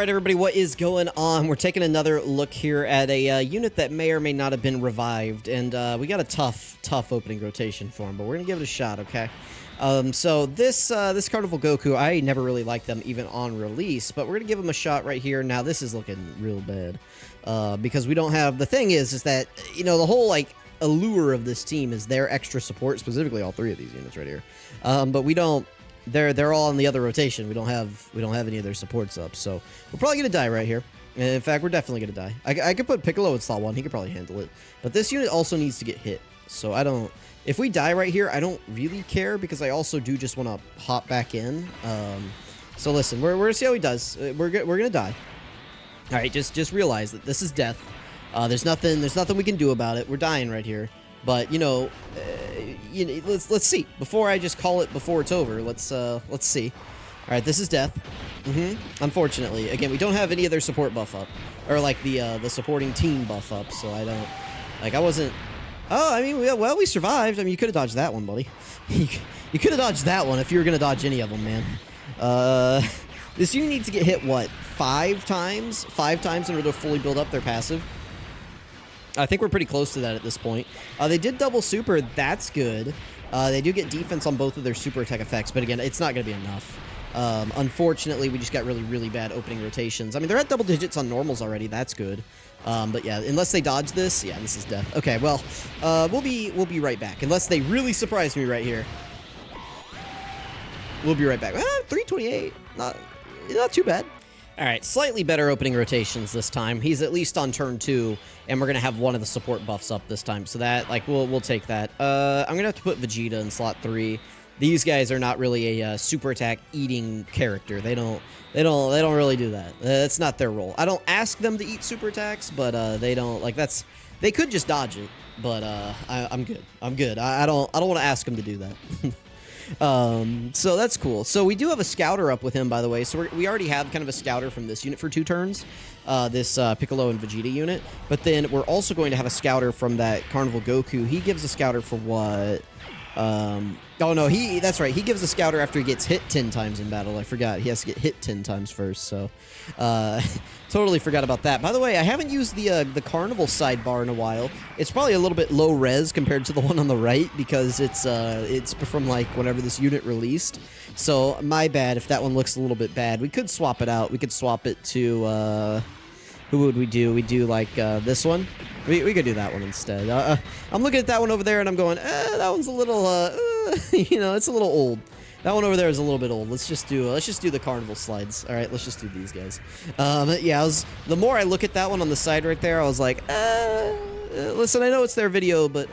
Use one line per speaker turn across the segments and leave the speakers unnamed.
Alright everybody, what is going on? We're taking another look here at a unit that may or may not have been revived, and we got a tough opening rotation for him, but we're gonna give it a shot, okay? So this Carnival Goku, I never really liked them even on release, but we're gonna give him a shot right here. Now this is looking real bad, because we don't have, the thing is that, you know, the whole, like, allure of this team is their extra support, specifically all three of these units right here, but we don't. They're all on the other rotation. We don't have any of their supports up, so we're probably gonna die right here. In fact, we're definitely gonna die. I could put Piccolo in slot 1. He could probably handle it, but this unit also needs to get hit. So I don't. If we die right here, I don't really care because I also do just want to hop back in. So listen, we're gonna see how he does. We're gonna die. All right, just realize that this is death. There's nothing we can do about it. We're dying right here. But you know, let's see. Before I just call it before it's over, let's see. All right, this is death. Unfortunately, again, we don't have any other support buff up, or like the supporting team buff up. So I don't, like, I wasn't. Oh, I mean, well, we survived. I mean, you could have dodged that one, buddy. You could have dodged that one if you were gonna dodge any of them, man. This unit needs to get hit what, 5 times? 5 times in order to fully build up their passive. I think we're pretty close to that at this point. They did double super. That's good. They do get defense on both of their super attack effects, but again, it's not going to be enough. Unfortunately, we just got really bad opening rotations. I mean, they're at double digits on normals already. That's good. But yeah, unless they dodge this, yeah, this is death. Okay, well, we'll be right back. Unless they really surprise me right here. We'll be right back. 328. Not too bad. All right, slightly better opening rotations this time. He's at least on turn 2, and we're gonna have one of the support buffs up this time. So that, like, we'll take that. I'm gonna have to put Vegeta in slot 3. These guys are not really a super attack eating character. They don't really do that. That's not their role. I don't ask them to eat super attacks, but they don't, like, that's, they could just dodge it. But I'm good. I'm good. I don't want to ask them to do that. So that's cool. So we do have a scouter up with him, by the way. So we already have kind of a scouter from this unit for 2 turns, this Piccolo and Vegeta unit. But then we're also going to have a scouter from that Carnival Goku. He gives a scouter for what? Oh no, that's right. He gives a scouter after he gets hit 10 times in battle. I forgot. He has to get hit 10 times first. So, totally forgot about that. By the way, I haven't used the Carnival sidebar in a while. It's probably a little bit low res compared to the one on the right because it's from like whenever this unit released. So my bad if that one looks a little bit bad. We could swap it out. We could swap it to who would we do? We do like this one. We could do that one instead. I'm looking at that one over there and I'm going, that one's a little, you know, it's a little old. That one over there is a little bit old. Let's just do the Carnival slides. All right, let's just do these guys. Yeah, the more I look at that one on the side right there, I was like, listen, I know it's their video, but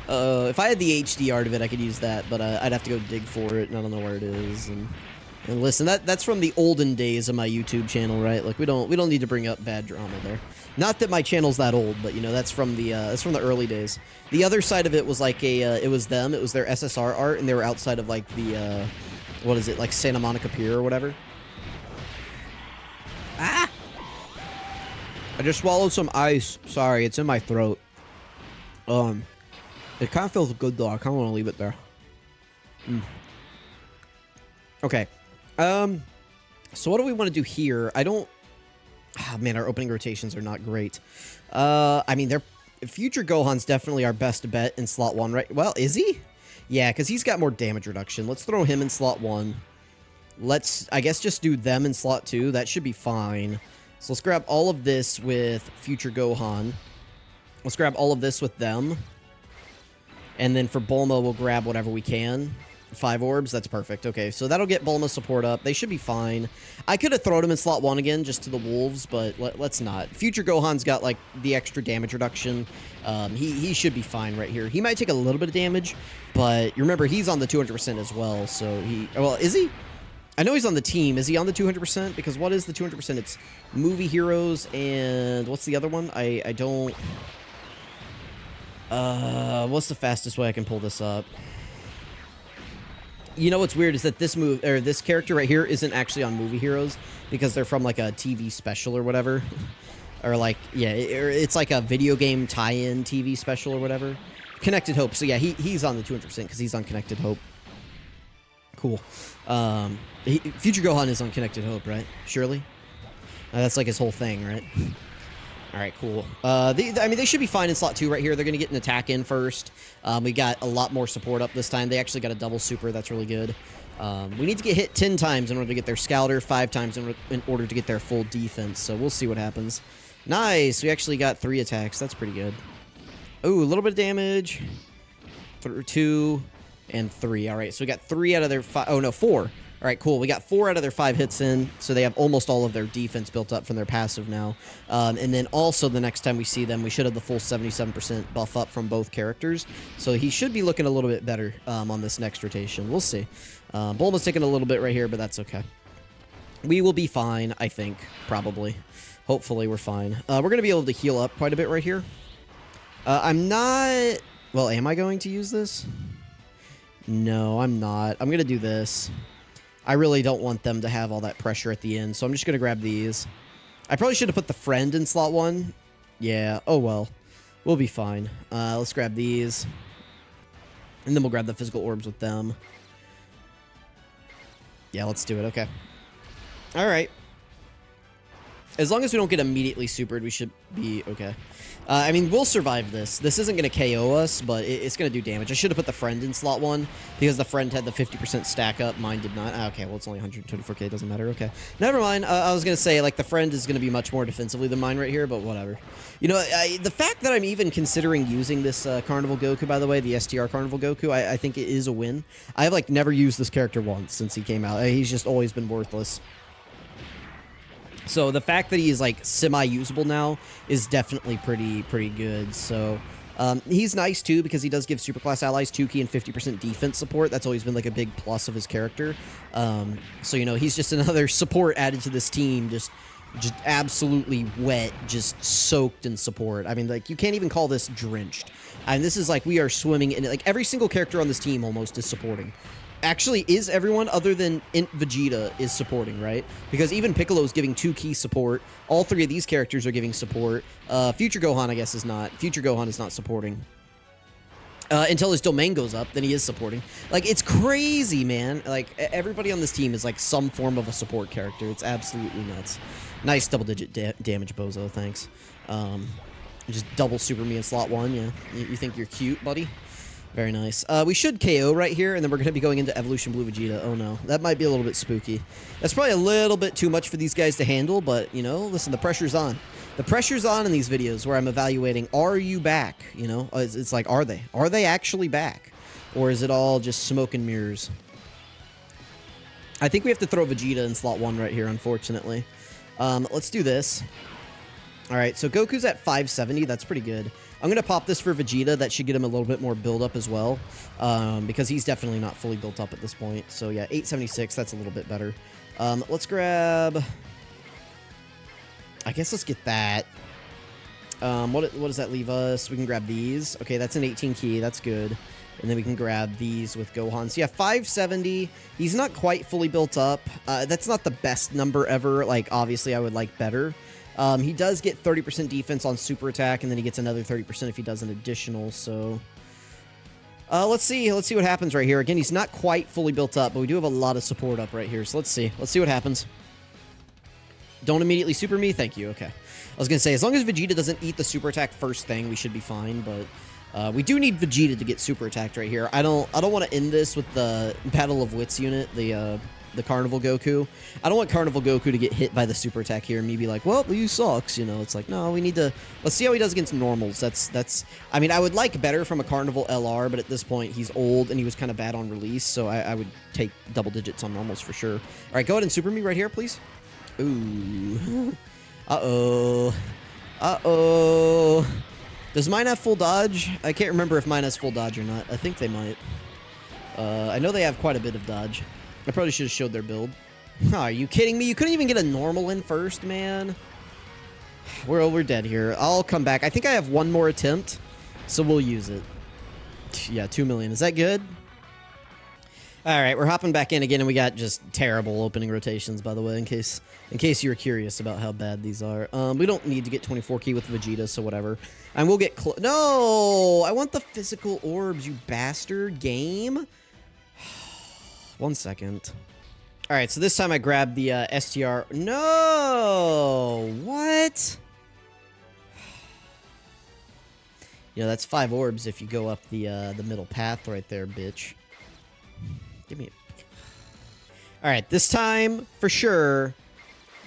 if I had the HD art of it, I could use that, but I'd have to go dig for it, and I don't know where it is. And listen, that's from the olden days of my YouTube channel, right? Like we don't need to bring up bad drama there. Not that my channel's that old, but you know that's from the early days. The other side of it was like it was their SSR art, and they were outside of like the what is it, like Santa Monica Pier or whatever. Ah! I just swallowed some ice. Sorry, it's in my throat. It kind of feels good though. I kind of want to leave it there. Okay. So what do we want to do here? Man, our opening rotations are not great. I mean, Future Gohan's definitely our best bet in slot 1, right? Well, is he? Yeah, because he's got more damage reduction. Let's throw him in slot 1. Let's, I guess, just do them in slot 2. That should be fine. So let's grab all of this with Future Gohan. Let's grab all of this with them. And then for Bulma, we'll grab whatever we can. 5 orbs, that's perfect. Okay, so that'll get Bulma support up. They should be fine. I could have thrown him in slot 1 again, just to the wolves, but let's not. Future Gohan's got, like, the extra damage reduction. He should be fine right here. He might take a little bit of damage, but you remember, he's on the 200% as well, so well, is he? I know he's on the team. Is he on the 200%? Because what is the 200%? It's movie heroes, and what's the other one? I don't... what's the fastest way I can pull this up? You know what's weird is that this character right here isn't actually on Movie Heroes because they're from like a TV special or whatever. Or like, yeah, it's like a video game tie-in TV special or whatever. Connected Hope. So yeah, he's on the 200% because he's on Connected Hope. Cool. Future Gohan is on Connected Hope, right? Surely? That's like his whole thing, right? All right, cool. I mean, they should be fine in slot 2 right here. They're going to get an attack in first. We got a lot more support up this time. They actually got a double super. That's really good. We need to get hit 10 times in order to get their scouter, 5 times in order to get their full defense. So we'll see what happens. Nice. We actually got 3 attacks. That's pretty good. Ooh, a little bit of damage. 2 and 3. All right, so we got 3 out of their 5. Oh, no, 4. All right, cool. We got 4 out of their 5 hits in, so they have almost all of their defense built up from their passive now. And then also the next time we see them, we should have the full 77% buff up from both characters. So he should be looking a little bit better on this next rotation. We'll see. Bulma's taking a little bit right here, but that's okay. We will be fine, I think, probably. Hopefully we're fine. We're going to be able to heal up quite a bit right here. I'm not... Well, am I going to use this? No, I'm not. I'm going to do this. I really don't want them to have all that pressure at the end, so I'm just going to grab these. I probably should have put the friend in slot 1. Yeah, oh well. We'll be fine. Let's grab these. And then we'll grab the physical orbs with them. Yeah, let's do it. Okay. All right. As long as we don't get immediately supered, we should be okay. I mean, we'll survive this. This isn't going to KO us, but it's going to do damage. I should have put the friend in slot 1 because the friend had the 50% stack up. Mine did not. Okay, well, it's only 124k. Doesn't matter. Okay. Never mind. I was going to say, like, the friend is going to be much more defensively than mine right here, but whatever. You know, the fact that I'm even considering using this Carnival Goku, by the way, the STR Carnival Goku, I think it is a win. I've, like, never used this character once since he came out. He's just always been worthless. So the fact that he is like semi-usable now is definitely pretty good. So he's nice too because he does give superclass allies 2-key and 50% defense support. That's always been like a big plus of his character. So you know, he's just another support added to this team, just absolutely wet, just soaked in support. I mean, like, you can't even call this drenched. And this is like we are swimming in it. Like every single character on this team almost is supporting. Actually, is everyone other than Vegeta is supporting, right? Because even Piccolo's giving 2-key support. All 3 of these characters are giving support. Future Gohan, I guess, is not. Future Gohan is not supporting. Until his domain goes up, then he is supporting. Like, it's crazy, man. Like, everybody on this team is, like, some form of a support character. It's absolutely nuts. Nice double-digit damage, Bozo, thanks. Just double super me in slot 1, yeah. You think you're cute, buddy? Very nice. We should KO right here, and then we're going to be going into Evolution Blue Vegeta. Oh, no. That might be a little bit spooky. That's probably a little bit too much for these guys to handle, but, you know, listen, the pressure's on. The pressure's on in these videos where I'm evaluating, are you back? You know, it's like, are they? Are they actually back? Or is it all just smoke and mirrors? I think we have to throw Vegeta in slot 1 right here, unfortunately. Let's do this. All right, so Goku's at 570. That's pretty good. I'm going to pop this for Vegeta. That should get him a little bit more build-up as well, because he's definitely not fully built up at this point. So, yeah, 876. That's a little bit better. Let's grab... I guess let's get that. What does that leave us? We can grab these. Okay, that's an 18 key. That's good. And then we can grab these with Gohan. So, yeah, 570. He's not quite fully built up. That's not the best number ever. Like, obviously, I would like better. He does get 30% defense on super attack, and then he gets another 30% if he does an additional, so... let's see what happens right here. Again, he's not quite fully built up, but we do have a lot of support up right here, so let's see. Let's see what happens. Don't immediately super me? Thank you, okay. I was gonna say, as long as Vegeta doesn't eat the super attack first thing, we should be fine, but... we do need Vegeta to get super attacked right here. I don't want to end this with the Battle of Wits unit, the Carnival Goku. I don't want Carnival Goku to get hit by the super attack here and me be like, well, he sucks, you know. It's like, no, we need to... Let's see how he does against normals. That's... I mean, I would like better from a Carnival LR, but at this point, he's old and he was kind of bad on release, so I would take double digits on normals for sure. All right, go ahead and super me right here, please. Ooh. Uh-oh. Uh-oh. Does mine have full dodge? I can't remember if mine has full dodge or not. I think they might. I know they have quite a bit of dodge. I probably should have showed their build. Oh, are you kidding me? You couldn't even get a normal in first, man. We're dead here. I'll come back. I think I have one more attempt, so we'll use it. Yeah, 2 million. Is that good? All right, we're hopping back in again, and we got just terrible opening rotations, by the way, in case you were curious about how bad these are. We don't need to get 24 key with Vegeta, so whatever. And we'll get... No! I want the physical orbs, you bastard game. 1 second. All right, so this time I grabbed the STR. No! What? Yeah, that's 5 orbs if you go up the middle path right there, bitch. Give me it. All right, this time for sure.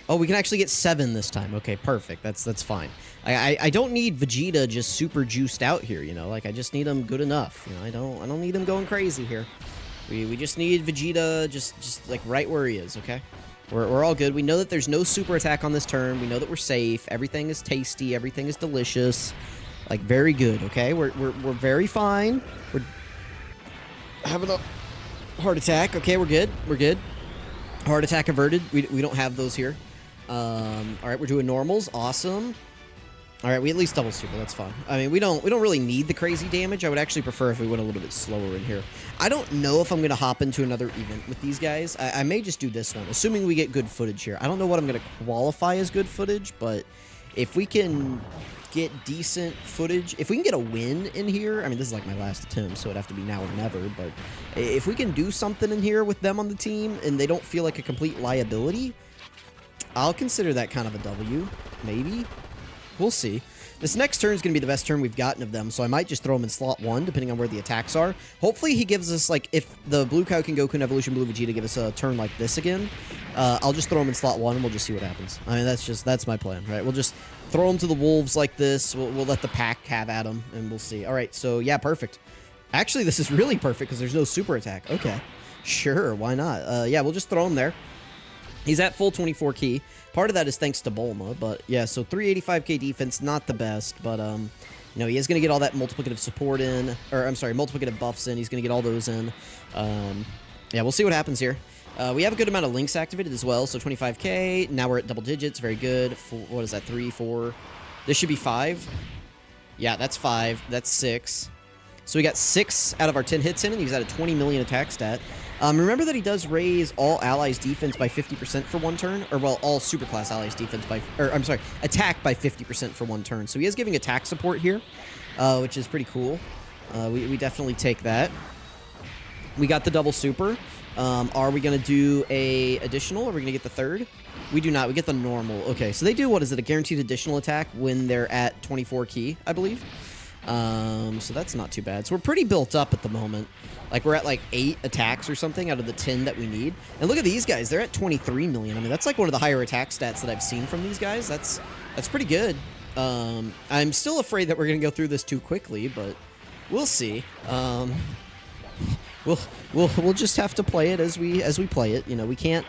Oh, we can actually get 7 this time. Okay, perfect. That's fine. I don't need Vegeta just super juiced out here, you know? Like, I just need him good enough. You know, I don't need him going crazy here. We just need Vegeta just like right where he is, okay? We're all good. We know that there's no super attack on this turn. We know that we're safe. Everything is tasty. Everything is delicious. Like, very good, okay? We're very fine. We're having a heart attack. Okay, we're good. We're good. Heart attack averted. We don't have those here. All right, we're doing normals. Awesome. All right, we at least double super. That's fine. I mean, we don't really need the crazy damage. I would actually prefer if we went a little bit slower in here. I don't know if I'm going to hop into another event with these guys. I may just do this one, assuming we get good footage here. I don't know what I'm going to qualify as good footage, but if we can get decent footage, if we can get a win in here, I mean, this is like my last attempt, so it'd have to be now or never, but if we can do something in here with them on the team and they don't feel like a complete liability, I'll consider that kind of a W, maybe. We'll see. This next turn is going to be the best turn we've gotten of them, so I might just throw him in slot 1, depending on where the attacks are. Hopefully he gives us, like, if the Blue Kaioken Goku and Evolution Blue Vegeta give us a turn like this again, I'll just throw him in slot 1 and we'll just see what happens. I mean, that's my plan, right? We'll just throw him to the wolves like this. We'll let the pack have at him, and we'll see. All right, so yeah, perfect. Actually, this is really perfect because there's no super attack. Okay, sure, why not? Yeah, we'll just throw him there. He's at full 24 key. Part of that is thanks to Bulma, but yeah, so 385k defense, not the best, but you know, he is going to get all that multiplicative support in, or I'm sorry, multiplicative buffs in. He's going to get all those in. Yeah, we'll see what happens here. We have a good amount of links activated as well, so 25k. Now we're at double digits, very good. What is that, 3, 4? This should be 5. Yeah, that's 5. That's 6. So we got 6 out of our 10 hits in, and he's at a 20 million attack stat. Remember that he does raise all allies' defense by 50% for 1 turn, or well, all superclass allies' defense by, or I'm sorry, attack by 50% for 1 turn. So he is giving attack support here, which is pretty cool. We definitely take that. We got the double super. Are we going to do a additional? Are we going to get the 3rd? We do not. We get the normal. Okay, so they do, what is it, a guaranteed additional attack when they're at 24 key, I believe. So that's not too bad. So we're pretty built up at the moment. Like, we're at like 8 attacks or something out of the 10 that we need. And look at these guys. They're at 23 million. I mean, that's like one of the higher attack stats that I've seen from these guys. That's pretty good. I'm still afraid that we're going to go through this too quickly, but we'll see. We'll just have to play it as we play it. You know, we can't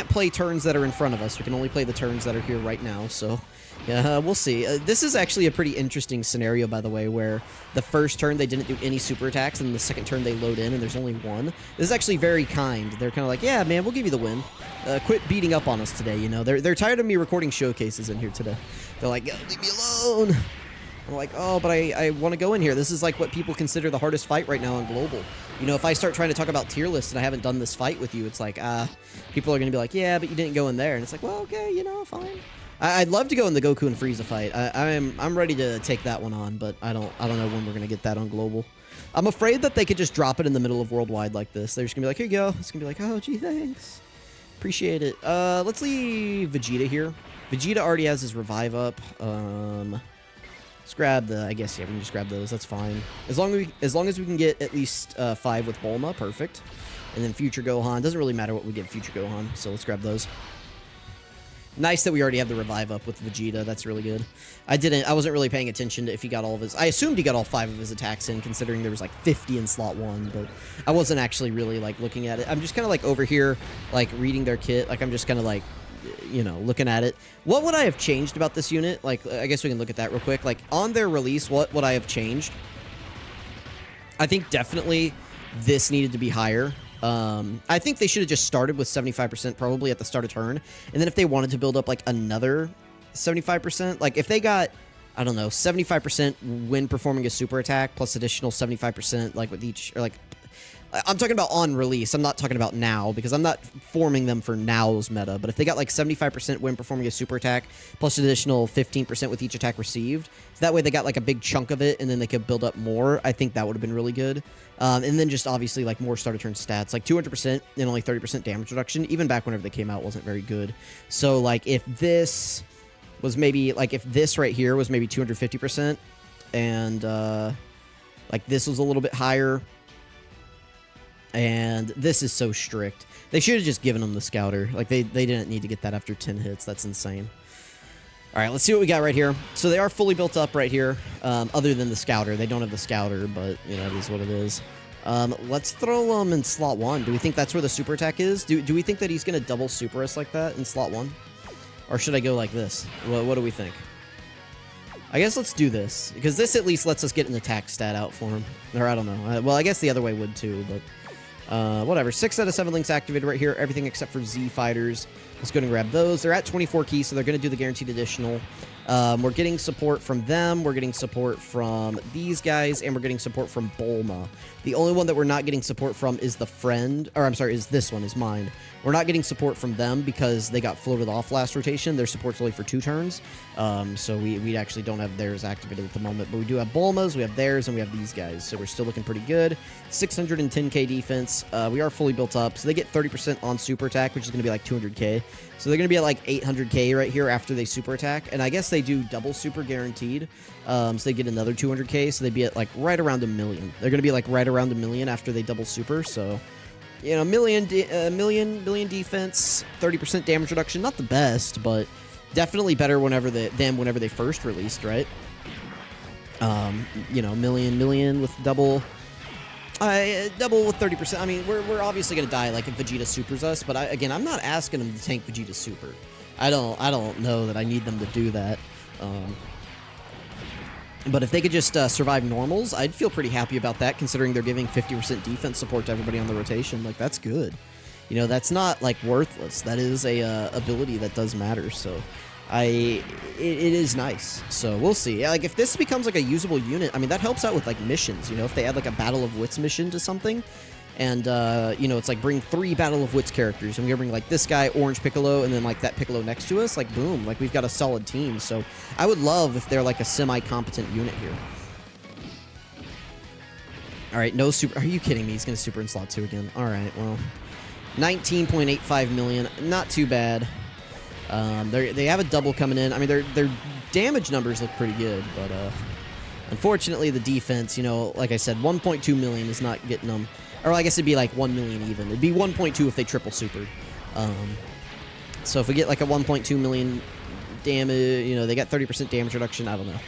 play turns that are in front of us. We can only play the turns that are here right now. So, yeah, we'll see. This is actually a pretty interesting scenario, by the way, where the first turn they didn't do any super attacks, and the second turn they load in, and there's only 1. This is actually very kind. They're kind of like, yeah, man, we'll give you the win. Quit beating up on us today. You know, they're tired of me recording showcases in here today. They're like, leave me alone. I'm like, oh, but I want to go in here. This is like what people consider the hardest fight right now on Global. You know, if I start trying to talk about tier lists and I haven't done this fight with you, it's like, people are going to be like, yeah, but you didn't go in there. And it's like, well, okay, you know, fine. I'd love to go in the Goku and Frieza fight. I'm ready to take that one on, but I don't know when we're going to get that on Global. I'm afraid that they could just drop it in the middle of Worldwide like this. They're just going to be like, here you go. It's going to be like, oh, gee, thanks. Appreciate it. Let's leave Vegeta here. Vegeta already has his revive up. Let's grab the, I guess, yeah, we can just grab those. That's fine. As long as we can get at least 5 with Bulma, perfect. And then Future Gohan. Doesn't really matter what we get Future Gohan, so let's grab those. Nice that we already have the revive up with Vegeta. That's really good. I wasn't really paying attention to if he got all of his, I assumed he got all 5 of his attacks in, considering there was like 50 in slot 1, but I wasn't actually really like looking at it. I'm just kind of like over here, like reading their kit. Like I'm just kind of like, you know, looking at it. What would I have changed about this unit? Like, I guess we can look at that real quick. Like on their release, what would I have changed? I think definitely this needed to be higher. I think they should have just started with 75% probably at the start of turn. And then if they wanted to build up like another 75%, like if they got, I don't know, 75% when performing a super attack plus additional 75% like with each, or like, I'm talking about on release. I'm not talking about now, because I'm not forming them for now's meta. But if they got like 75% when performing a super attack, plus an additional 15% with each attack received, so that way they got like a big chunk of it, and then they could build up more, I think that would have been really good. And then just obviously like more starter turn stats, like 200% and only 30% damage reduction, even back whenever they came out, wasn't very good. So like if this was maybe, like if this right here was maybe 250%, and like this was a little bit higher, and this is so strict. They should have just given them the scouter. Like, they didn't need to get that after 10 hits. That's insane. All right, let's see what we got right here. So they are fully built up right here, other than the scouter. They don't have the scouter, but, you know, it is what it is. Let's throw them in slot 1. Do we think that's where the super attack is? Do we think that he's going to double super us like that in slot 1? Or should I go like this? What do we think? I guess let's do this, because this at least lets us get an attack stat out for him. Or I don't know. Well, I guess the other way would too, but... whatever. 6 out of 7 links activated right here. Everything except for Z fighters. Let's go and grab those. They're at 24 keys, so they're going to do the guaranteed additional. We're getting support from them. We're getting support from these guys, and we're getting support from Bulma. The only one that we're not getting support from is the friend, or I'm sorry, is this one, is mine. We're not getting support from them because they got floated off last rotation. Their support's only for 2 turns, so we actually don't have theirs activated at the moment. But we do have Bulma's, we have theirs, and we have these guys, so we're still looking pretty good. 610k defense. We are fully built up, so they get 30% on super attack, which is going to be like 200k. So they're going to be at like 800k right here after they super attack, and I guess they do double super guaranteed, so they get another 200k, so they'd be at like right around 1 million. They're going to be like right around 1 million after they double super, so... You know, million defense, 30% damage reduction. Not the best, but definitely better than whenever they first released, right? You know, million with double with 30%. I mean, we're obviously gonna die like if Vegeta supers us, but again, I'm not asking them to tank Vegeta super. I don't know that I need them to do that. But if they could just survive normals, I'd feel pretty happy about that, considering they're giving 50% defense support to everybody on the rotation. Like, that's good. You know, that's not, like, worthless. That is a ability that does matter, so it is nice. So we'll see. Like, if this becomes, like, a usable unit, I mean, that helps out with, like, missions, you know? If they add, like, a Battle of Wits mission to something, and, you know, it's like bring 3 Battle of Wits characters, and we're gonna bring, like, this guy, Orange Piccolo, and then, like, that Piccolo next to us, like, boom, like, we've got a solid team, so I would love if they're, like, a semi-competent unit here. Alright, no super... Are you kidding me? He's gonna super in slot 2 again. Alright, well... 19.85 million. Not too bad. They have a double coming in. I mean, their damage numbers look pretty good, but, unfortunately, the defense, you know, like I said, 1.2 million is not getting them... Or I guess it'd be like 1 million even. It'd be 1.2 if they triple supered. So if we get like a 1.2 million damage, you know, they got 30% damage reduction. I don't know.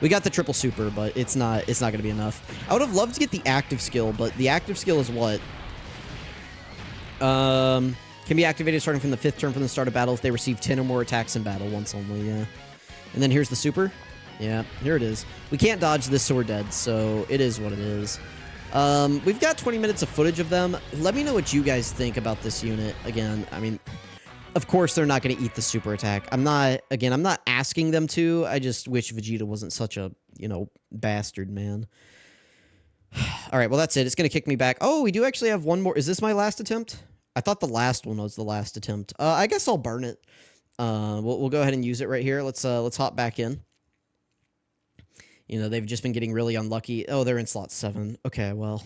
We got the triple super, but it's not going to be enough. I would have loved to get the active skill, but the active skill is what? Can be activated starting from the 5th turn from the start of battle if they receive 10 or more attacks in battle once only. Yeah. And then here's the super. Yeah, here it is. We can't dodge this, so we're dead. So it is what it is. We've got 20 minutes of footage of them. Let me know what you guys think about this unit. Again, I mean, of course they're not going to eat the super attack. I'm not asking them to. I just wish Vegeta wasn't such a, you know, bastard, man. All right, well, that's it. It's going to kick me back. Oh, we do actually have one more. Is this my last attempt? I thought the last one was the last attempt. I guess I'll burn it. We'll go ahead and use it right here. Let's hop back in. You know, they've just been getting really unlucky. Oh, they're in slot 7. Okay, well,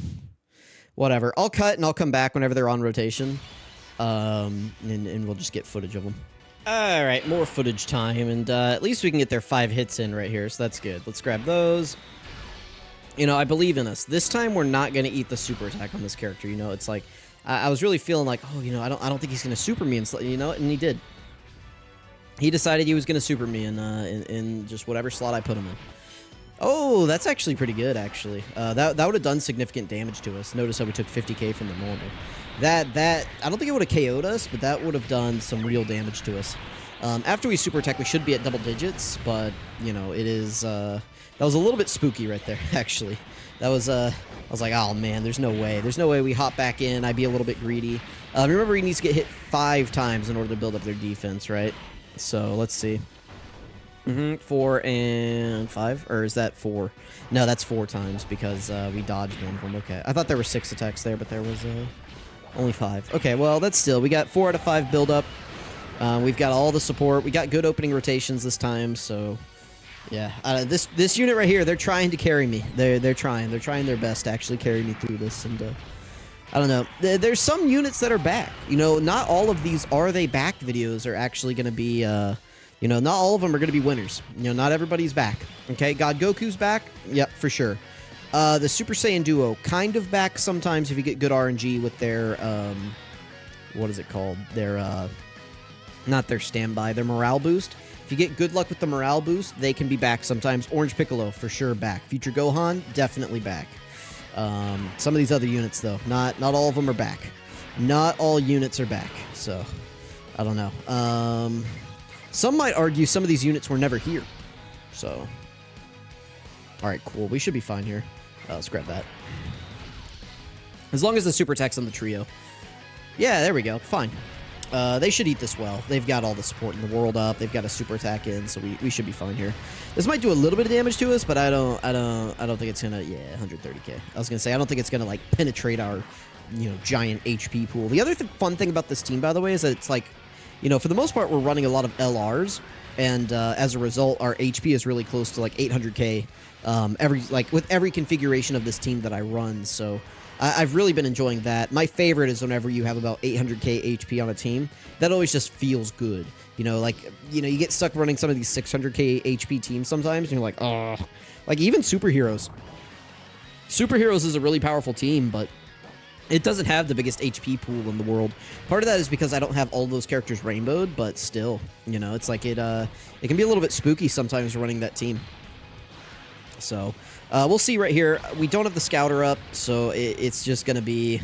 whatever. I'll cut and I'll come back whenever they're on rotation. And we'll just get footage of them. All right, more footage time. And at least we can get their 5 hits in right here, so that's good. Let's grab those. You know, I believe in us. This time, we're not going to eat the super attack on this character. You know, it's like, I was really feeling like, oh, you know, I don't think he's going to super me, and you know, and he did. He decided he was going to super me in just whatever slot I put him in. Oh, that's actually pretty good, actually. That would have done significant damage to us. Notice how we took 50k from the normal. That I don't think it would have KO'd us, but that would have done some real damage to us. After we super attack, we should be at double digits, but, you know, it is... that was a little bit spooky right there, actually. That was, I was like, oh, man, there's no way. There's no way we hop back in. I'd be a little bit greedy. Remember, he needs to get hit 5 times in order to build up their defense, right? So, let's see. Mm-hmm. 4 and 5, or is that 4? No, that's 4 times because we dodged one of them. Okay, I thought there were 6 attacks there, but there was only 5. Okay, well that's still we got 4 out of 5 build up. We've got all the support. We got good opening rotations this time, so yeah. This unit right here, they're trying to carry me. They're trying their best to actually carry me through this, and I don't know. There's some units that are back. You know, not all of these are they back videos are actually going to be. You know, not all of them are going to be winners. You know, not everybody's back. Okay, God Goku's back. Yep, for sure. The Super Saiyan Duo, kind of back sometimes if you get good RNG with their, what is it called? Their, not their standby, their morale boost. If you get good luck with the morale boost, they can be back sometimes. Orange Piccolo, for sure back. Future Gohan, definitely back. Some of these other units, though, not all of them are back. Not all units are back, so I don't know. Some might argue some of these units were never here. So, all right, cool. We should be fine here. Let's grab that. As long as the super attack's on the trio. Yeah, there we go. Fine. They should eat this well. They've got all the support in the world up. They've got a super attack in, so we should be fine here. This might do a little bit of damage to us, but I don't think it's gonna. Yeah, 130k. I was gonna say I don't think it's gonna like penetrate our, you know, giant HP pool. The other fun thing about this team, by the way, is that it's like, you know, for the most part, we're running a lot of LRs, and as a result, our HP is really close to like 800k with every configuration of this team that I run. So I've really been enjoying that. My favorite is whenever you have about 800k HP on a team. That always just feels good. You know, like, you know, you get stuck running some of these 600k HP teams sometimes, and you're like, oh, like even superheroes. Superheroes is a really powerful team, but it doesn't have the biggest HP pool in the world. Part of that is because I don't have all those characters rainbowed, but still, you know, it's like it can be a little bit spooky sometimes running that team. So, we'll see right here. We don't have the scouter up, so it's just gonna be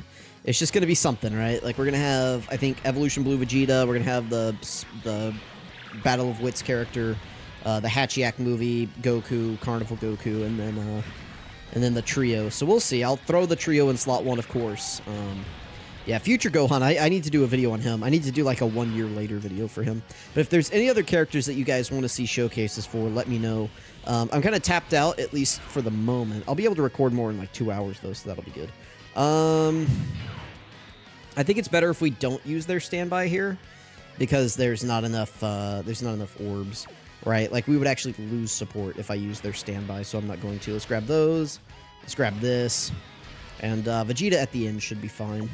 something, right? Like, we're gonna have, I think, Evolution Blue Vegeta. We're gonna have the Battle of Wits character, the Hachiyak movie, Goku, Carnival Goku, and then the trio. So we'll see. I'll throw the trio in slot 1, of course. Yeah, Future Gohan, I need to do a video on him. I need to do like a 1 year later video for him. But if there's any other characters that you guys want to see showcases for, let me know. I'm kind of tapped out, at least for the moment. I'll be able to record more in like 2 hours, though, so that'll be good. I think it's better if we don't use their standby here, because there's not enough orbs. Right, like we would actually lose support if I use their standby, so I'm not going to. Let's grab those. Let's grab this. And Vegeta at the end should be fine.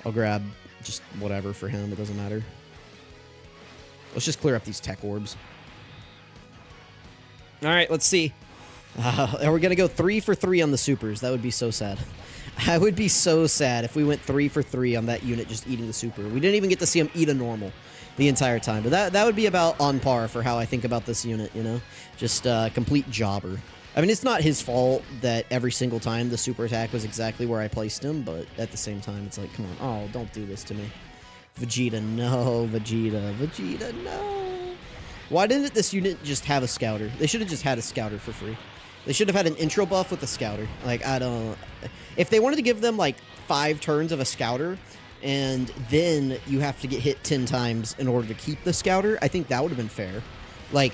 I'll grab just whatever for him. It doesn't matter. Let's just clear up these tech orbs. All right, let's see. Are we going to go 3 for 3 on the supers? That would be so sad. I would be so sad if we went 3 for 3 on that unit just eating the super. We didn't even get to see him eat a normal the entire time. But that would be about on par for how I think about this unit, you know? Just a complete jobber. I mean, it's not his fault that every single time the super attack was exactly where I placed him, but at the same time, it's like, come on, oh, don't do this to me. Vegeta, no. Vegeta, no. Why didn't this unit just have a scouter? They should have just had a scouter for free. They should have had an intro buff with a scouter. Like, I don't... If they wanted to give them, like, 5 turns of a scouter, and then you have to get hit 10 times in order to keep the scouter, I think that would have been fair. Like,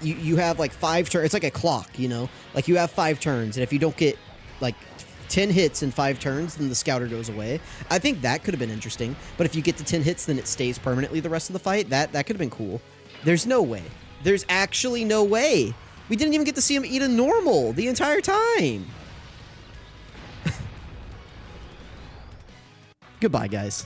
you have, like, 5 turns. It's like a clock, you know? Like, you have 5 turns, and if you don't get, like, 10 hits in 5 turns, then the scouter goes away. I think that could have been interesting. But if you get to 10 hits, then it stays permanently the rest of the fight. That could have been cool. There's no way. There's actually no way. We didn't even get to see him eat a normal the entire time. Goodbye, guys.